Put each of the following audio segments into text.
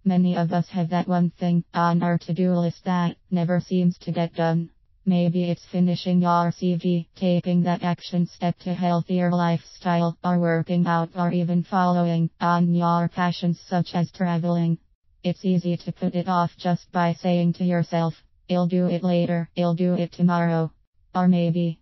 Many of us have that one thing on our to-do list that never seems to get done. Maybe it's finishing your CV, taking that action step to healthier lifestyle, or working out, or even following on your passions such as traveling. It's easy to put it off just by saying to yourself, "I'll do it later, I'll do it tomorrow." Or maybe,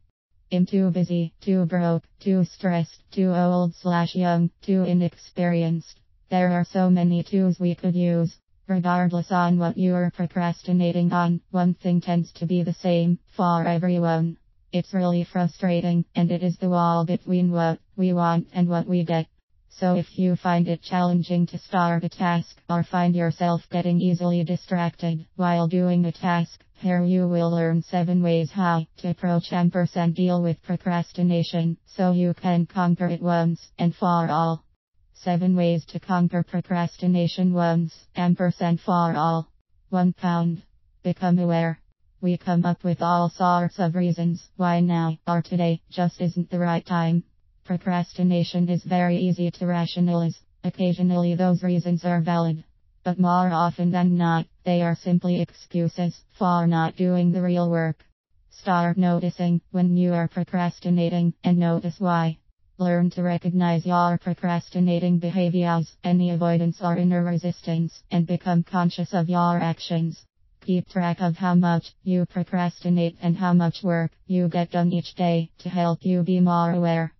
"I'm too busy, too broke, too stressed, too old/young, too inexperienced." There are so many tools we could use. Regardless on what you are procrastinating on, one thing tends to be the same for everyone. It's really frustrating, and it is the wall between what we want and what we get. So if you find it challenging to start a task, or find yourself getting easily distracted while doing a task, here you will learn 7 ways how to approach and deal with procrastination, so you can conquer it once and for all. 7 ways to conquer procrastination once and for all. 1 pound. Become aware. We come up with all sorts of reasons why now or today just isn't the right time. Procrastination is very easy to rationalize. Occasionally those reasons are valid. But more often than not, they are simply excuses for not doing the real work. Start noticing when you are procrastinating and notice why. Learn to recognize your procrastinating behaviors, any avoidance or inner resistance, and become conscious of your actions. Keep track of how much you procrastinate and how much work you get done each day to help you be more aware.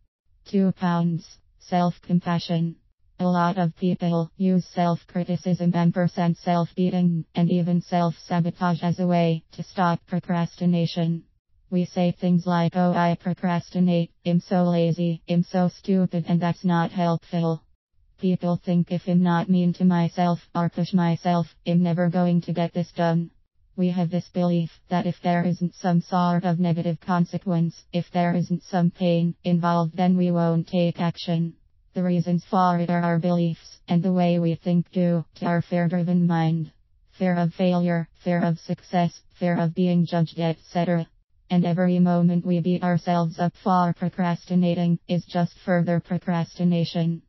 2 pounds. Self-compassion. A lot of people use self-criticism and self-beating, and even self-sabotage as a way to stop procrastination. We say things like, "Oh, I procrastinate, I'm so lazy, I'm so stupid," and that's not helpful. People think if I'm not mean to myself or push myself, I'm never going to get this done. We have this belief that if there isn't some sort of negative consequence, if there isn't some pain involved, then we won't take action. The reasons for it are our beliefs and the way we think due to our fear-driven mind. Fear of failure, fear of success, fear of being judged, etc. And every moment we beat ourselves up for procrastinating is just further procrastination.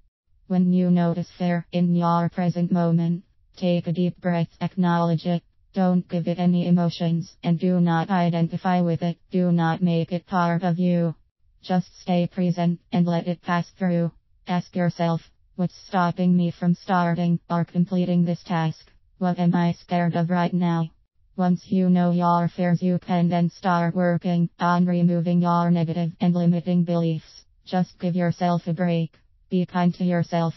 When you notice fear in your present moment, take a deep breath, acknowledge it. Don't give it any emotions, and do not identify with it. Do not make it part of you. Just stay present and let it pass through. Ask yourself, what's stopping me from starting or completing this task? What am I scared of right now? Once you know your fears, you can then start working on removing your negative and limiting beliefs. Just give yourself a break. Be kind to yourself.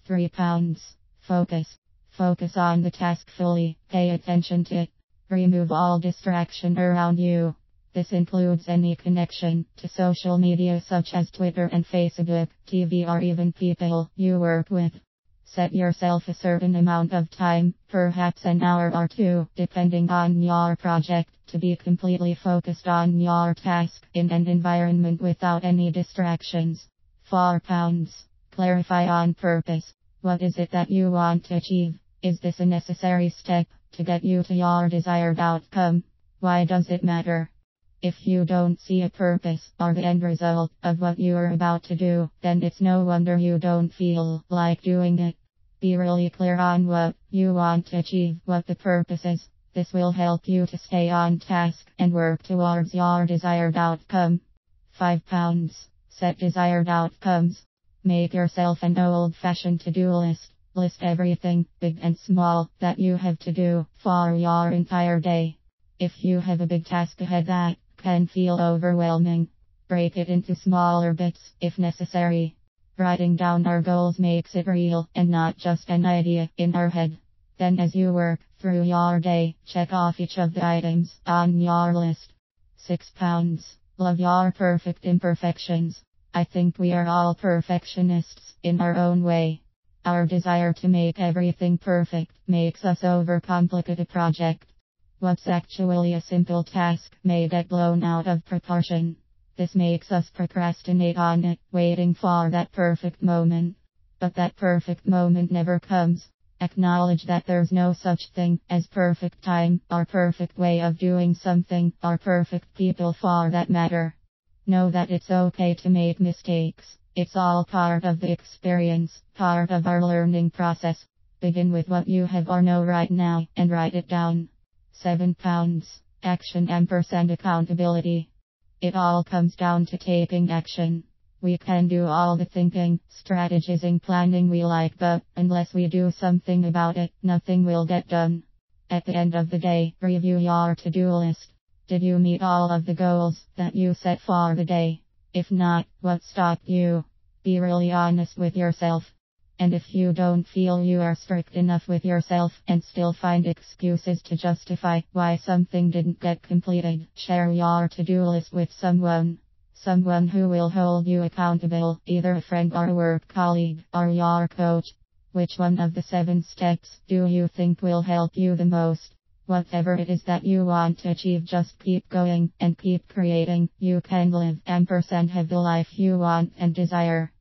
3 pounds. Focus. Focus on the task fully. Pay attention to it. Remove all distraction around you. This includes any connection to social media such as Twitter and Facebook, TV, or even people you work with. Set yourself a certain amount of time, perhaps an hour or 2, depending on your project, to be completely focused on your task in an environment without any distractions. 4 pounds. Clarify on purpose. What is it that you want to achieve? Is this a necessary step to get you to your desired outcome? Why does it matter? If you don't see a purpose or the end result of what you are about to do, then it's no wonder you don't feel like doing it. Be really clear on what you want to achieve, what the purpose is. This will help you to stay on task and work towards your desired outcome. 5 pounds. Set desired outcomes. Make yourself an old-fashioned to-do list. List everything, big and small, that you have to do for your entire day. If you have a big task ahead that can feel overwhelming, break it into smaller bits if necessary. Writing down our goals makes it real and not just an idea in our head. Then as you work through your day, check off each of the items on your list. 6 pounds. Love your perfect imperfections. I think we are all perfectionists in our own way. Our desire to make everything perfect makes us overcomplicate a project. What's actually a simple task may get blown out of proportion. This makes us procrastinate on it, waiting for that perfect moment. But that perfect moment never comes. Acknowledge that there's no such thing as perfect time, or perfect way of doing something, or perfect people for that matter. Know that it's okay to make mistakes. It's all part of the experience, part of our learning process. Begin with what you have or know right now and write it down. 7 pounds. Action ampersand accountability. It all comes down to taking action. We can do all the thinking, strategizing, planning we like, but unless we do something about it, nothing will get done. At the end of the day, review your to-do list. Did you meet all of the goals that you set for the day? If not, what stopped you? Be really honest with yourself. And if you don't feel you are strict enough with yourself and still find excuses to justify why something didn't get completed, share your to-do list with someone. Someone who will hold you accountable, either a friend or a work colleague, or your coach. Which one of the 7 steps do you think will help you the most? Whatever it is that you want to achieve, just keep going and keep creating. You can live ampersand have the life you want and desire.